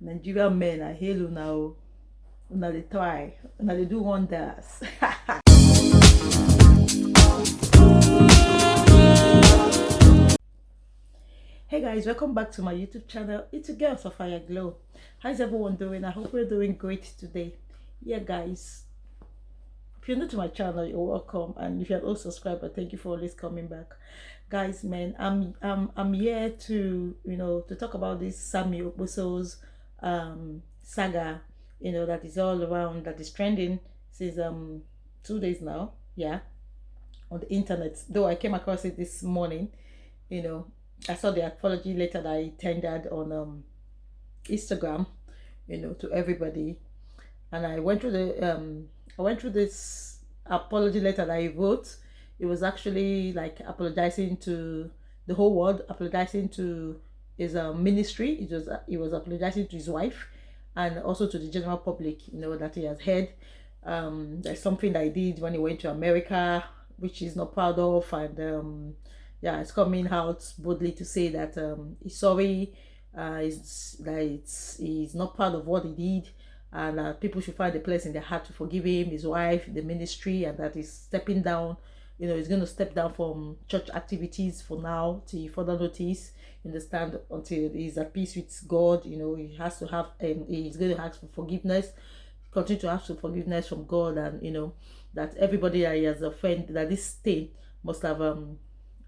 Nigerian men, I hail you now. Now they try. Now they do wonders. Hey guys, welcome back to my YouTube channel. It's a girl Sapphire Glow. How's everyone doing? I hope you're doing great today. Yeah guys, if you're new to my channel, you're welcome, and if you're not subscribed, thank you for always coming back. Guys, man, I'm here to to talk about this Sammy Okposo's saga, that is all around, that is trending since 2 days now, yeah, on the internet. Though I came across it this morning, you know I saw the apology letter that I tendered on Instagram, to everybody, and I went through this apology letter that he wrote. It was actually like apologizing to the whole world, apologizing to his ministry. He was apologizing to his wife, and also to the general public. That he has heard. There's something that he did when he went to America, which he's not proud of, and yeah, it's coming out boldly to say that he's sorry. He's not proud of what he did, and people should find a place in their heart to forgive him, his wife, the ministry, and that he's stepping down. He's going to step down from church activities for now till further notice. You understand? Until he's at peace with God. He has to have, he's going to ask for forgiveness, continue to ask for forgiveness from God, and that everybody that he has offended, that this thing must have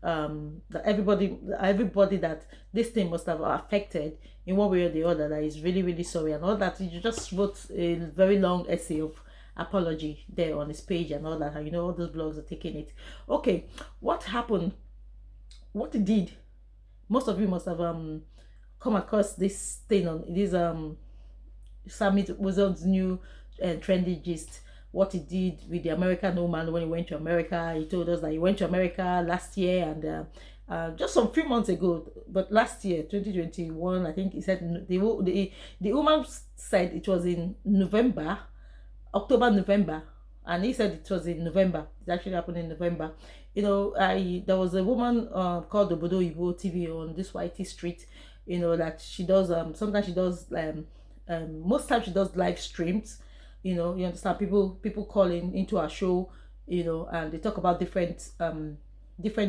that everybody that this thing must have affected in one way or the other, that is really really sorry, and all that. He just wrote a very long essay of apology there on his page and all that, and all those blogs are taking it. Okay, what happened, what he did, most of you must have come across this thing on this Sammy Okposo's new trendy gist. What he did with the American woman when he went to America. He told us that he went to America last year, and just some few months ago, but last year, 2021, I think he said the woman said it was in November, October, November, and he said it was in November. It actually happened in November. There was a woman called obodo TV on this Whitey Street. That she does sometimes she does most times she does live streams. You understand, people calling into our show, and they talk about different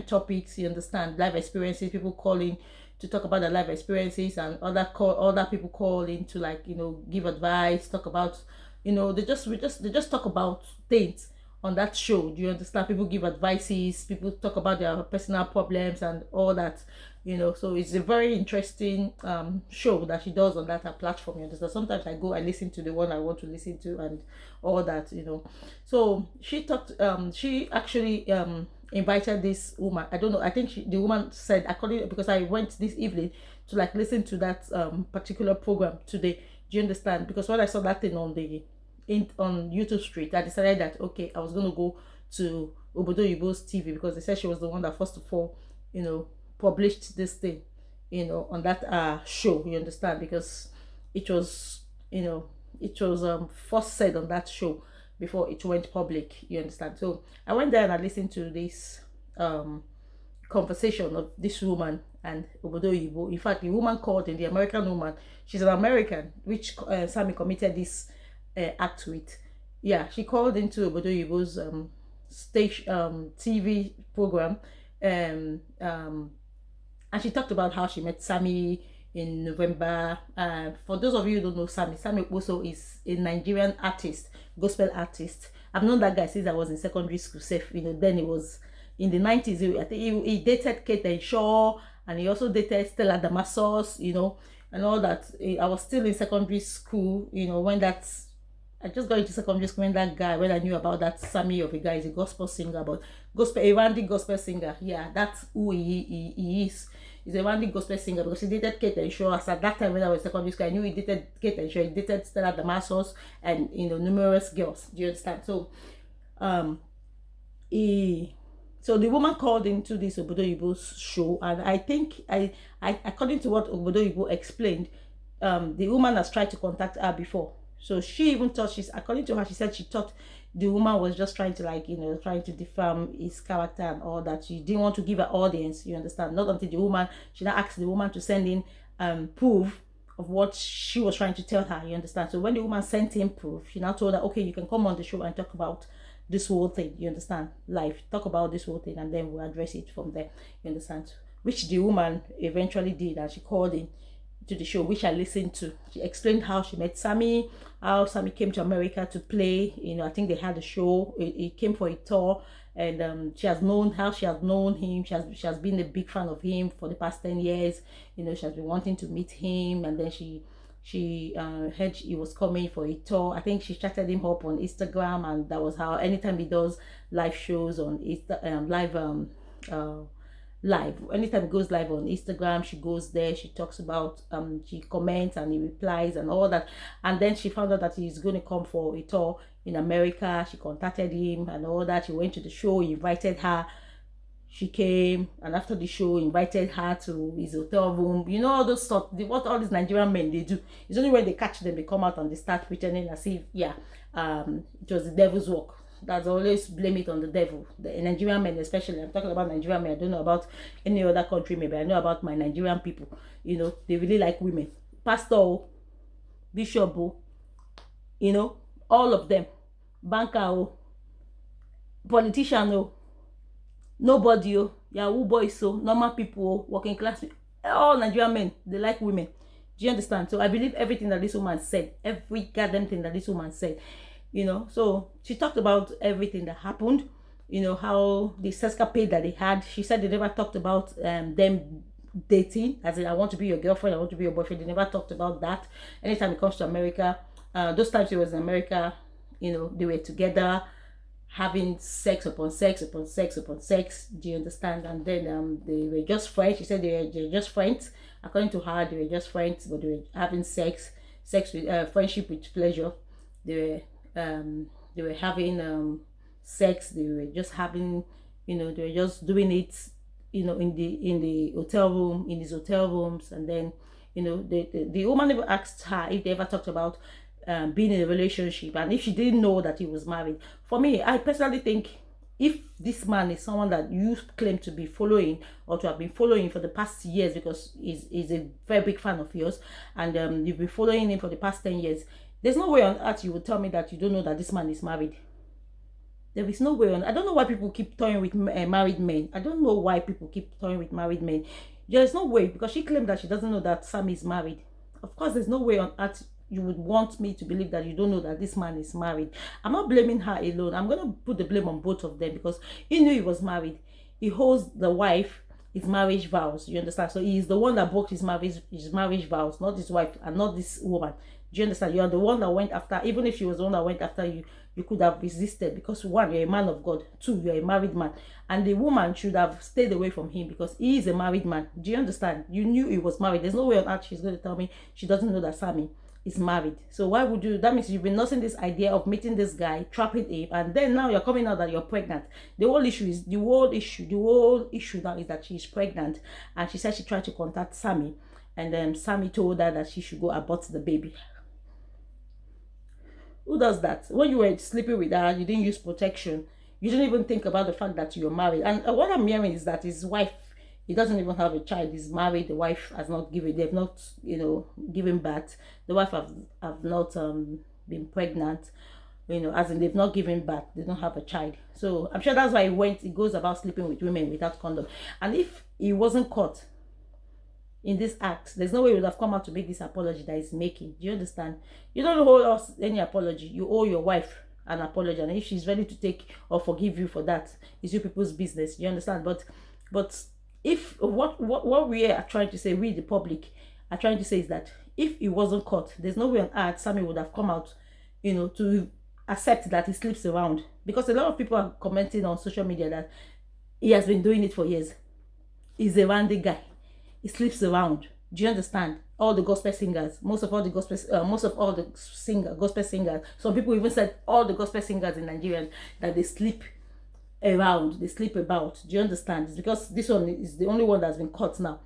topics. You understand, life experiences, people calling to talk about their life experiences, and other people calling to, like, give advice, talk about, they just talk about things on that show. Do you understand? People give advices, people talk about their personal problems and all that. So it's a very interesting show that she does on that platform. You understand? Sometimes I listen to the one I want to listen to and all that. So she actually invited this woman. I don't know, I think the woman said, according, because I went this evening to like listen to that particular program today. Do you understand? Because when I saw that thing on YouTube Street, I decided that, okay, I was going to go to obodo's TV, because they said she was the one that first of all published this thing on that show. You understand? Because it was first said on that show before it went public. You understand? So I went there and I listened to this conversation of this woman and obodo. In fact, the woman called in, the American woman, she's an American, which Sammy committed this act with. Yeah, she called into obodo's station TV program, and she talked about how she met Sammy in November. For those of you who don't know Sammy Okposo is a Nigerian artist, gospel artist. I've known that guy since I was in secondary school. Then it was in the 90s. I think he dated Kate and Shaw, and he also dated Stella Damasos, and all that. I was still in secondary school, when I just got into secondary school when I knew about that Sammy of a guy. Is a gospel singer, but a rounding gospel singer. Yeah, that's who he is. He's a rounding gospel singer, because he dated Kate and Shaw. As at that time when I was in secondary school, I knew he dated Kate and Shaw. He dated Stella Damasos and numerous girls. Do you understand? So so the woman called into this obodo's show, and I think I according to what obodo explained, the woman has tried to contact her before. So she even thought, according to her, she said she thought the woman was just trying to trying to defame his character and all that. She didn't want to give her audience, you understand? Not until she now asked the woman to send in proof of what she was trying to tell her, you understand? So when the woman sent him proof, she now told her, okay, you can come on the show and talk about this whole thing, you understand? Live, talk about this whole thing, and then we'll address it from there, you understand? Which the woman eventually did, and she called in to the show, which I listened to. She explained how she met Sammy, how Sammy came to America to play. You know, I think they had a show. It came for a tour, and she has known how she has known him. She has been a big fan of him for the past 10 years. You know, she has been wanting to meet him, and then she heard he was coming for a tour. I think she chatted him up on Instagram, and that was how anytime he does live shows on live, anytime he goes live on Instagram, she goes there, she talks about she comments and he replies and all that. And then she found out that he's going to come for a tour in America. She contacted him and all that. She went to the show, he invited her, she came, and after the show invited her to his hotel room. You know, all those stuff, what all these Nigerian men they do. It's only when they catch them, they come out and they start pretending as if it was the devil's work. That's always blame it on the devil. The Nigerian men, especially, I'm talking about Nigerian men. I don't know about any other country. Maybe I know about my Nigerian people. You know, they really like women. Pastor, bishop, you know, all of them. Banker, politician, nobody, Yahoo boys, normal people, working class people. All Nigerian men, they like women. Do you understand? So I believe everything that this woman said, every goddamn thing that this woman said. You know, so she talked about everything that happened, you know, how the escapade that they had. She said they never talked about them dating, as in I want to be your girlfriend, I want to be your boyfriend. They never talked about that. Anytime it comes to America, those times she was in America, you know, they were together having sex upon sex upon sex upon sex. Do you understand? And then they were just friends. She said they were just friends. According to her, they were just friends, but they were having sex with friendship with pleasure. They were having sex. They were just having, you know, they were just doing it, you know, in the hotel room, in his hotel rooms. And then, you know, the woman never asked her if they ever talked about being in a relationship, and if she didn't know that he was married. For me, I personally think if this man is someone that you claim to be following or to have been following for the past years, because he's a very big fan of yours, and you've been following him for the past 10 years, there's no way on earth you would tell me that you don't know that this man is married. There is no way on. I don't know why people keep toying with married men. I don't know why people keep toying with married men. There's no way, because she claimed that she doesn't know that Sammy is married. Of course, there's no way on earth you would want me to believe that you don't know that this man is married. I'm not blaming her alone. I'm going to put the blame on both of them, because he knew he was married. He owes the wife his marriage vows. You understand? So he is the one that broke his marriage vows, not his wife and not this woman. Do you understand? You are the one that went after. Even if she was the one that went after you, you could have resisted, because one, you're a man of God. Two, you're a married man, and the woman should have stayed away from him because he is a married man. Do you understand? You knew he was married. There's no way on earth she's going to tell me she doesn't know that Sammy is married. So why would you? That means you've been nursing this idea of meeting this guy, trapping him, and then now you're coming out that you're pregnant. The whole issue now is that she's pregnant, and she said she tried to contact Sammy, and then Sammy told her that she should go abort the baby. Who does that? When you were sleeping with her, you didn't use protection. You didn't even think about the fact that you're married. And what I'm hearing is that his wife, he doesn't even have a child. He's married. The wife has not given. They've not, you know, given birth. The wife have not been pregnant. You know, as in they've not given birth. They don't have a child. So I'm sure that's why he goes about sleeping with women without condom. And if he wasn't caught in this act, there's no way he would have come out to make this apology that he's making. Do you understand? You don't owe us any apology. You owe your wife an apology, and if she's ready to take or forgive you for that, it's you people's business. Do you understand? But if what we are trying to say, we the public are trying to say, is that if he wasn't caught, there's no way on earth Sammy would have come out, you know, to accept that he sleeps around. Because a lot of people are commenting on social media that he has been doing it for years. He's a randy guy. He sleeps around. Do you understand? All the gospel singers, most of all the gospel singers. Some people even said all the gospel singers in Nigeria that they sleep around, they sleep about. Do you understand? It's because this one is the only one that's been caught now.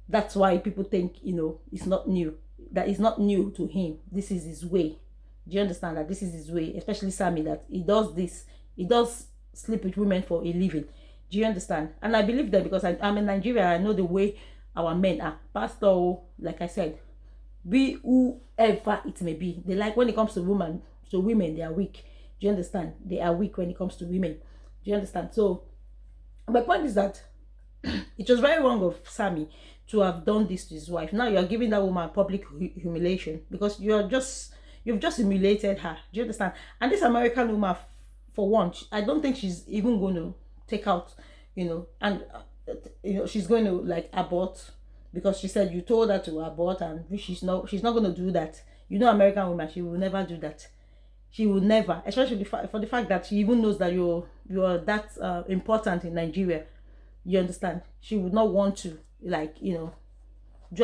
That's why people think, you know, it's not new. That is not new to him. This is his way. Do you understand that this is his way? Especially Sammy, that he does this. He does sleep with women for a living. Do you understand? And I believe that because I'm in Nigeria. I know the way our men are. Pastor, like I said, be whoever it may be. They like, when it comes to women, they are weak. Do you understand? They are weak when it comes to women. Do you understand? So my point is that it was very wrong of Sammy to have done this to his wife. Now you are giving that woman public humiliation, because you've just humiliated her. Do you understand? And this American woman, for one, I don't think she's even going to take out, and she's going to like abort, because she said you told her to abort, and she's not going to do that. American women, she will never do that. She will never, especially for the fact that she even knows that you're that important in Nigeria. You understand? She would not want to, like, do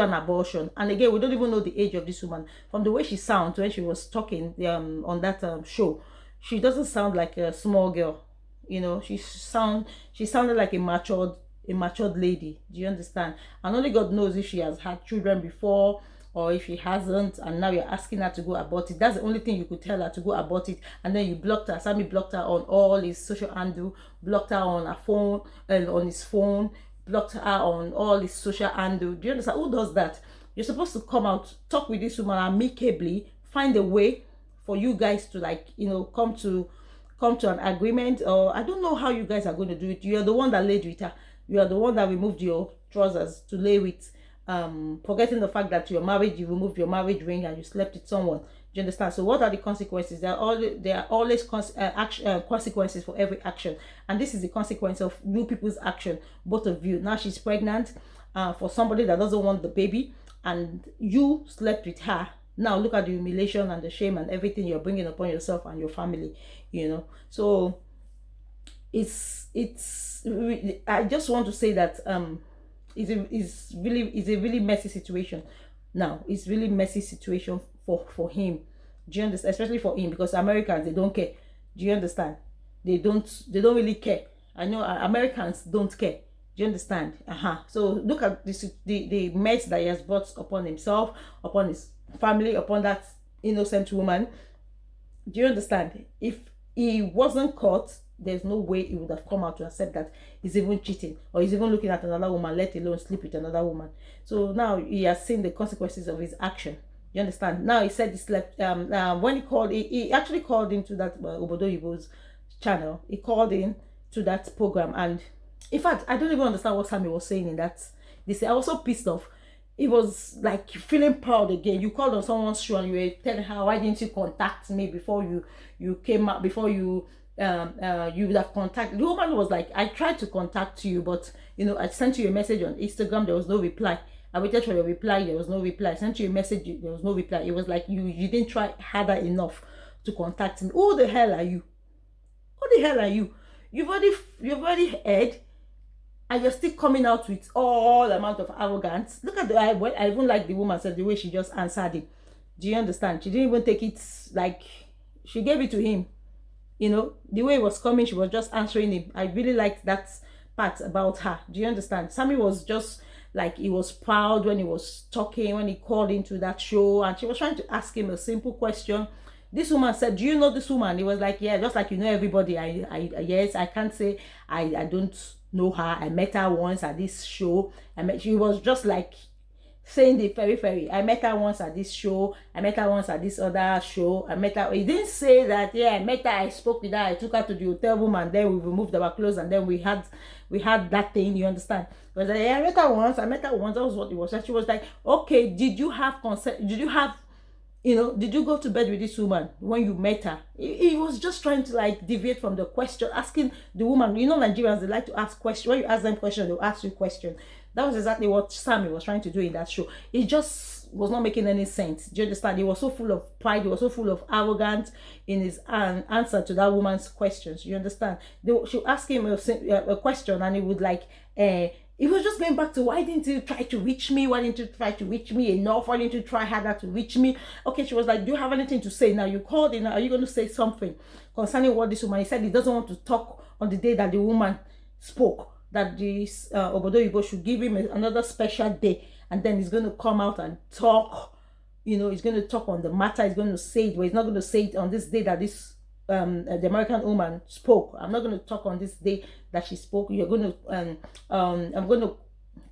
an abortion. And again, we don't even know the age of this woman. From the way she sounds when she was talking on that show, she doesn't sound like a small girl. She sounded like a matured lady. Do you understand? And only God knows if she has had children before, or if she hasn't, and now you're asking her to go abort it. That's the only thing you could tell her, to go abort it. And then you blocked her. Sammy blocked her on all his social handle, blocked her on her phone, and on his phone, blocked her on all his social handle. Do you understand? Who does that? You're supposed to come out, talk with this woman amicably, find a way for you guys to, like, come to an agreement. Or I don't know how you guys are going to do it. You're the one that laid with her. You are the one that removed your trousers to lay with, forgetting the fact that you're married. You removed your marriage ring and you slept with someone. Do you understand? So what are the consequences? There are always consequences for every action, and this is the consequence of you people's action, both of you. Now she's pregnant for somebody that doesn't want the baby, and you slept with her. Now look at the humiliation and the shame and everything you're bringing upon yourself and your family. So it's I just want to say that it's a really messy situation. Now it's really messy situation for him. Do you understand? Especially for him, because Americans, they don't care. Do you understand? They don't really care. I know Americans don't care. Do you understand? So look at the mess that he has brought upon himself, upon his family, upon that innocent woman. Do you understand? If he wasn't caught, there's no way he would have come out to accept that he's even cheating, or he's even looking at another woman, let alone sleep with another woman. So now he has seen the consequences of his action. You understand? Now he said he slept. When he actually called into that Obodo Yibo's channel. He called in to that program, and in fact, I don't even understand what Sammy was saying in that. I was so pissed off. It was like feeling proud again. You called on someone's show and you were telling her, why didn't you contact me before you came out, before you would have contacted. The woman was like, I tried to contact you, but I sent you a message on Instagram, there was no reply. I waited for your reply, there was no reply. I sent you a message, there was no reply. It was like you didn't try harder enough to contact me. Who the hell are you? Who the hell are you? You've already heard, and you're still coming out with all amount of arrogance. Look at I even like the woman said, the way she just answered him. Do you understand? She didn't even take it, like, she gave it to him. The way it was coming, she was just answering him. I really liked that part about her. Do you understand? Sammy was just like, he was proud when he was talking, when he called into that show, and she was trying to ask him a simple question. This woman said, do you know this woman? He was like, yeah, just like everybody. Yes, I can't say I don't know her. I met her once at this show. She was just like saying the very, I met her once at this show, I met her once at this other show, I met her. He didn't say that, yeah, I met her, I spoke with her, I took her to the hotel room, and then we removed our clothes, and then we had that thing. You understand? It was like, yeah, I met her once, that was what it was. And she was like, okay, did you have consent? Did you have, did you go to bed with this woman when you met her? He was just trying to, like, deviate from the question, asking the woman. Nigerians, they like to ask questions. When you ask them questions, they'll ask you questions. That was exactly what Sammy was trying to do in that show. It just was not making any sense. Do you understand? He was so full of pride. He was so full of arrogance in his answer to that woman's questions. You understand? She asked him a question, and he would, like, he was just going back to, why didn't you try to reach me? Why didn't you try to reach me enough? Why didn't you try harder to reach me? Okay, she was like, do you have anything to say? Now you called in. Are you going to say something concerning what this woman? He said he doesn't want to talk on the day that the woman spoke, that this Obodo Yibo should give him another special day, and then he's going to come out and talk. He's going to talk on the matter. He's going to say it, but he's not going to say it on this day that this the American woman spoke. I'm not going to talk on this day that she spoke. You're going to I'm going to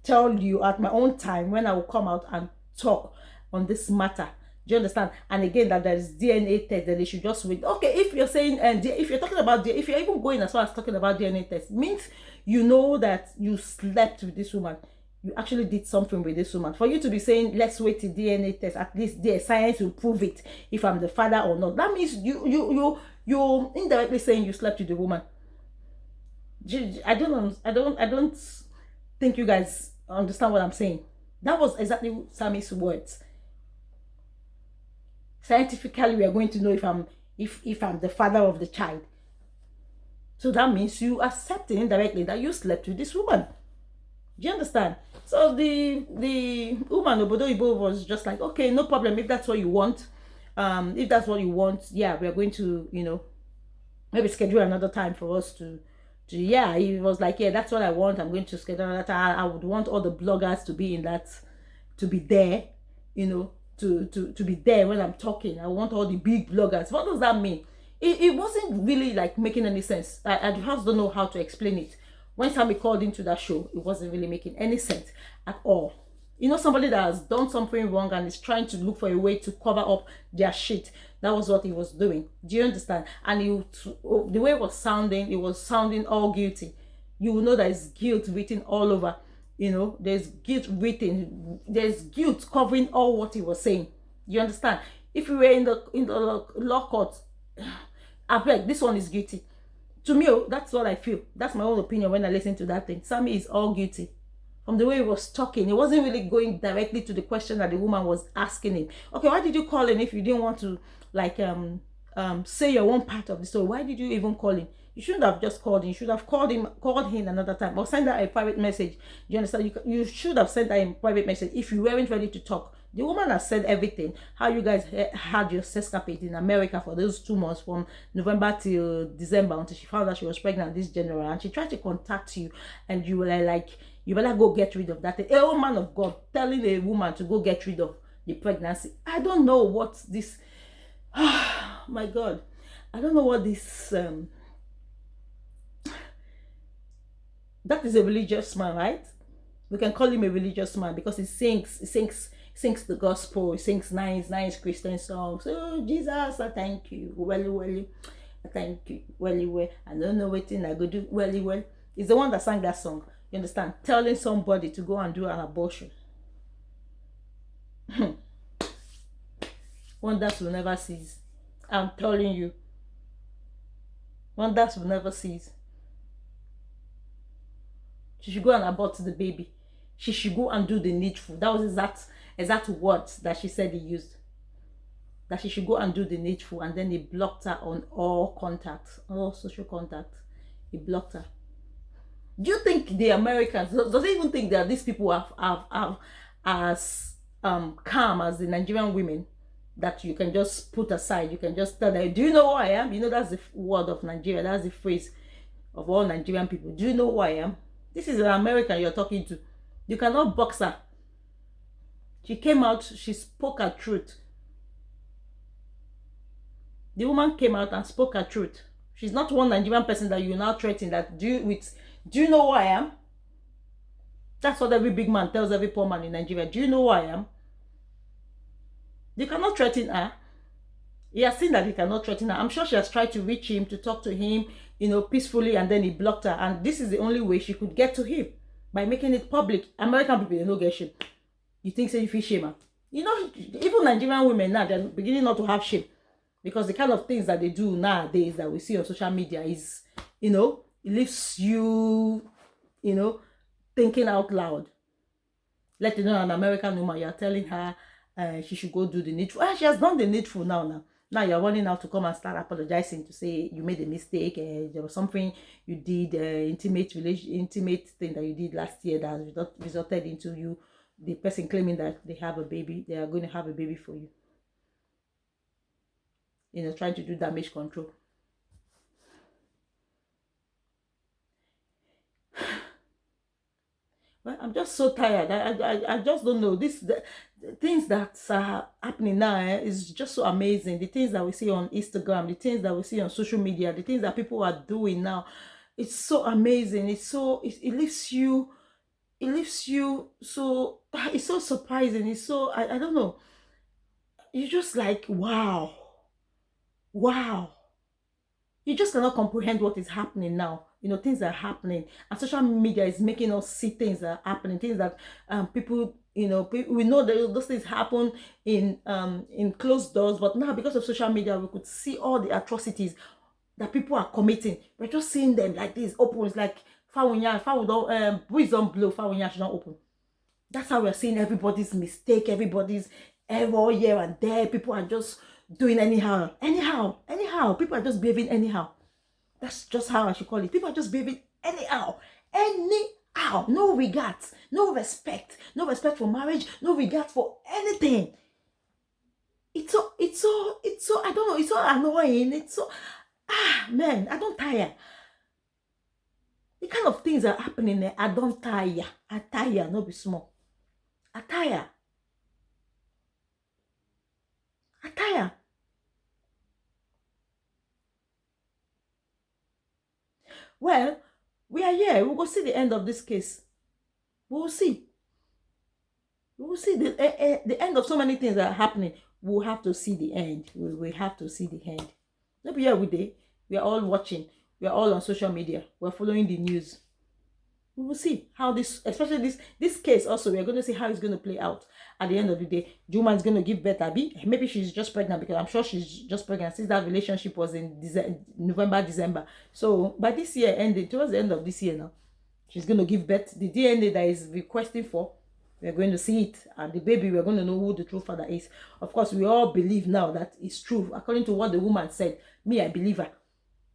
tell you at my own time when I will come out and talk. on this matter. Do you understand? And again, that there is DNA test, that they should just wait. Okay, if you're saying, if you're talking about, if you're even going as far as talking about DNA test, means you know that you slept with this woman. You actually did something with this woman. For you to be saying, let's wait till DNA test, at least the science will prove it if I'm the father or not. That means you're indirectly saying you slept with the woman. I don't think you guys understand what I'm saying. That was exactly Sammy's words. Scientifically, we are going to know if I'm the father of the child. So that means you accepting indirectly that you slept with this woman. Do you understand? So the woman, obodo was just like, okay, no problem. If that's what you want, yeah, we are going to, maybe schedule another time for us to yeah. He was like, yeah, that's what I want. I'm going to schedule another time. I would want all the bloggers to be in that, to be there, to be there when I'm talking. I want all the big bloggers. What does that mean? It wasn't really like making any sense. I just don't know how to explain it. When Sammy called into that show, it wasn't really making any sense at all. Somebody that has done something wrong and is trying to look for a way to cover up their shit. That was what he was doing. Do you understand? And the way it was sounding all guilty. You will know that it's guilt written all over. There's guilt written. There's guilt covering all what he was saying. You understand? If we were in the law court, I beg, this one is guilty. To me, that's what I feel. That's my own opinion when I listen to that thing. Sammy is all guilty. From the way he was talking, he wasn't really going directly to the question that the woman was asking him. Okay, why did you call him if you didn't want to, like, say your own part of the story? Why did you even call him? You shouldn't have just called him. You should have called him another time, or send her a private message. Do you understand? You should have sent her a private message if you weren't ready to talk. The woman has said everything. How you guys had your escapade in America for those 2 months, from November till December, until she found out she was pregnant this January, and she tried to contact you, and you were like, you better go get rid of that thing. A old man of God telling a woman to go get rid of the pregnancy. I don't know what this. Oh my God, I don't know what this. That is a religious man, right? We can call him a religious man because he sings the gospel, he sings nice Christian songs. Oh Jesus, I thank you, welly, I thank you, welly. I don't know what thing I go do, welly. He's the one that sang that song. You understand? Telling somebody to go and do an abortion. Wonders will never cease. I'm telling you. Wonders will never cease. She should go and abort the baby. She should go and do the needful. That was exact words that she said he used. That she should go and do the needful, and then he blocked her on all contacts, all social contacts. He blocked her. Do you think the Americans, does it even think that these people are as calm as the Nigerian women that you can just put aside? You can just tell them, do you know who I am? That's the word of Nigeria. That's the phrase of all Nigerian people. Do you know who I am? This is an American you're talking to. You cannot box her. She came out, she spoke her truth. The woman came out and spoke her truth. She's not one Nigerian person that you now threaten that do you know who I am? That's what every big man tells every poor man in Nigeria. Do you know who I am? You cannot threaten her. He has seen that he cannot threaten her. I'm sure she has tried to reach him, to talk to him, peacefully, and then he blocked her. And this is the only way she could get to him, by making it public. American people, they don't get shame. You think you feel shame? Even Nigerian women now, they're beginning not to have shame, because the kind of things that they do nowadays that we see on social media is, it leaves you, thinking out loud. Let you know an American woman, you're telling her she should go do the needful. She has done the needful now. Now you're running out to come and start apologizing, to say you made a mistake. There was something you did, intimate thing that you did last year that resulted into the person claiming that they have a baby. They are going to have a baby for you. Trying to do damage control. Well, I'm just so tired. I just don't know. The things that are happening now is just so amazing. The things that we see on Instagram, the things that we see on social media, the things that people are doing now, it's so amazing. It leaves you so, it's so surprising. It's so, I don't know. you just like, wow, wow. You just cannot comprehend what is happening now. Things are happening, and social media is making us see things that are happening, things that people, we know that those things happen in closed doors, but now because of social media, we could see all the atrocities that people are committing. We're just seeing them like this open. It's like foul don't breeze don't blow, foul should not open. That's how we're seeing everybody's mistake, everybody's error here and there. People are just doing anyhow. People are just behaving anyhow. That's just how I should call it. People are just behaving anyhow. No regards, no respect for marriage, no regard for anything. It's so I don't know. It's so annoying. It's so man, I don't tire. The kind of things that are happening there, I don't tire. I tire, no be small. I tire. Well, we are here. We will see the end of this case. We will see. We will see the end of so many things that are happening. We will have to see the end. We will have to see the end. Not be here every day. We are all watching. We are all on social media. We are following the news. We will see how this, especially this case also, we are going to see how it's going to play out at the end of the day. Juma is going to give birth, Abby. Maybe she's just pregnant, because I'm sure she's just pregnant since that relationship was in November, December. So by this year ending, towards the end of this year now, she's going to give birth. The DNA that is requesting for, we're going to see it. And the baby, we're going to know who the true father is. Of course, we all believe now that it's true. According to what the woman said, me, I believe her.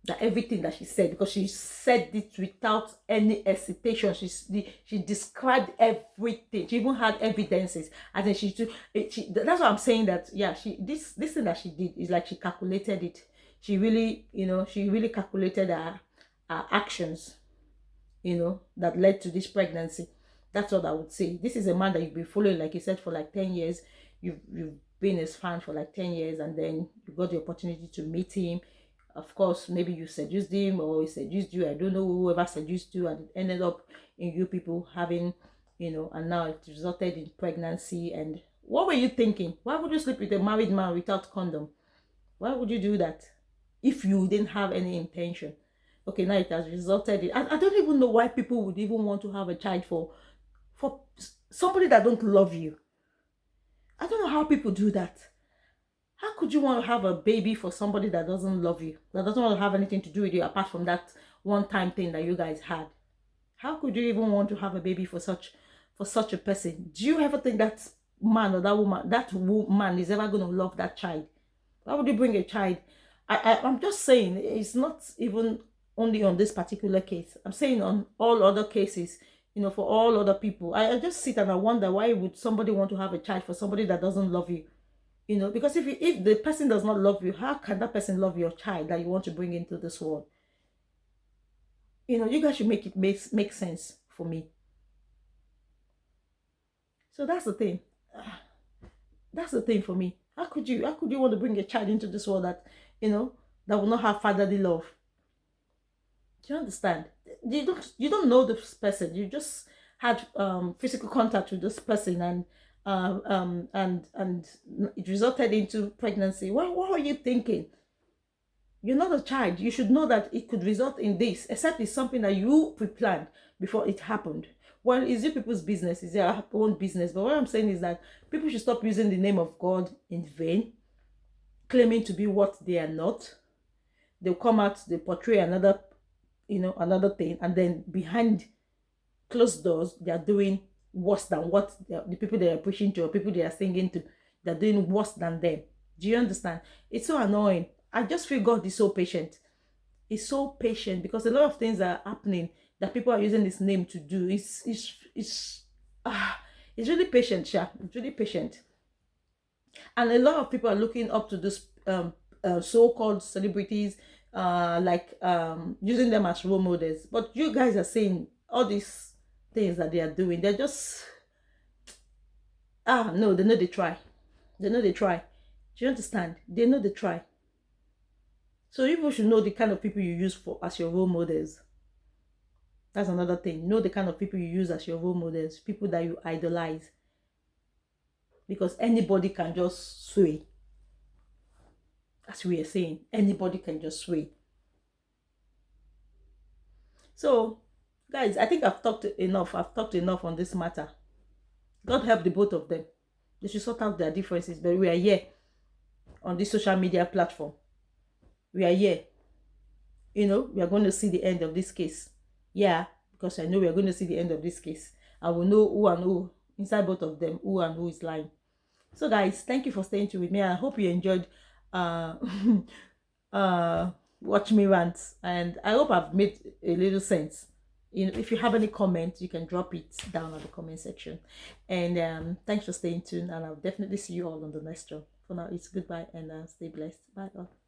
That everything that she said, because she said it without any hesitation. She described everything. She even had evidences. I think that's what I'm saying, that yeah, this thing that she did is like she calculated it. She really, she really calculated her actions, that led to this pregnancy. That's what I would say. This is a man that you've been following, like you said, for like 10 years. You've been his fan for like 10 years, and then you got the opportunity to meet him. Of course, maybe you seduced him, or he seduced you. I don't know, whoever seduced you, and it ended up in you people having, and now it resulted in pregnancy. And what were you thinking? Why would you sleep with a married man without condom? Why would you do that if you didn't have any intention? Okay, now it has resulted in, I don't even know why people would even want to have a child for somebody that don't love you. I don't know how people do that. How could you want to have a baby for somebody that doesn't love you, that doesn't want to have anything to do with you apart from that one-time thing that you guys had? How could you even want to have a baby for such a person? Do you ever think that man or that woman is ever going to love that child? Why would you bring a child? I'm just saying, it's not even only on this particular case. I'm saying on all other cases, for all other people. I just sit and I wonder, why would somebody want to have a child for somebody that doesn't love you? Because if the person does not love you, how can that person love your child that you want to bring into this world? You guys should make it make sense for me. So that's the thing. That's the thing for me. How could you want to bring a child into this world that that will not have fatherly love? Do you understand? You don't know this person. You just had physical contact with this person, and it resulted into pregnancy. What are you thinking? You're not a child. You should know that it could result in this, except it's something that you pre-planned before it happened. Well, it's you people's business, it's their own business. But what I'm saying is that people should stop using the name of God in vain, claiming to be what they are not. They'll come out, they portray another thing, and then behind closed doors, they are doing worse than what the people they are preaching to, or people they are singing to. They're doing worse than them. Do you understand? It's so annoying. I just feel God is so patient. He's so patient, because a lot of things are happening that people are using his name to do. It's really patient, Sha. It's really patient. And a lot of people are looking up to this so-called celebrities, using them as role models. But you guys are saying all these things that they are doing, they're just no, they know they try. Do you understand? They know they try. So you should know the kind of people you use as your role models. That's another thing. Know the kind of people you use as your role models, people that you idolize. because anybody can just sway. As we are saying, anybody can just sway. So, guys, I think I've talked enough. I've talked enough on this matter. God help the both of them. They should sort out their differences. But we are here on this social media platform. We are here. You know, we are going to see the end of this case. Yeah, because I know we are going to see the end of this case. I will know who and who, inside both of them, who and who is lying. So, guys, thank you for staying tuned with me. I hope you enjoyed uh, watch me rant, and I hope I've made a little sense. You know, if you have any comments, you can drop it down at the comment section. And thanks for staying tuned, and I'll definitely see you all on the next one. For now, it's goodbye, and stay blessed. Bye all.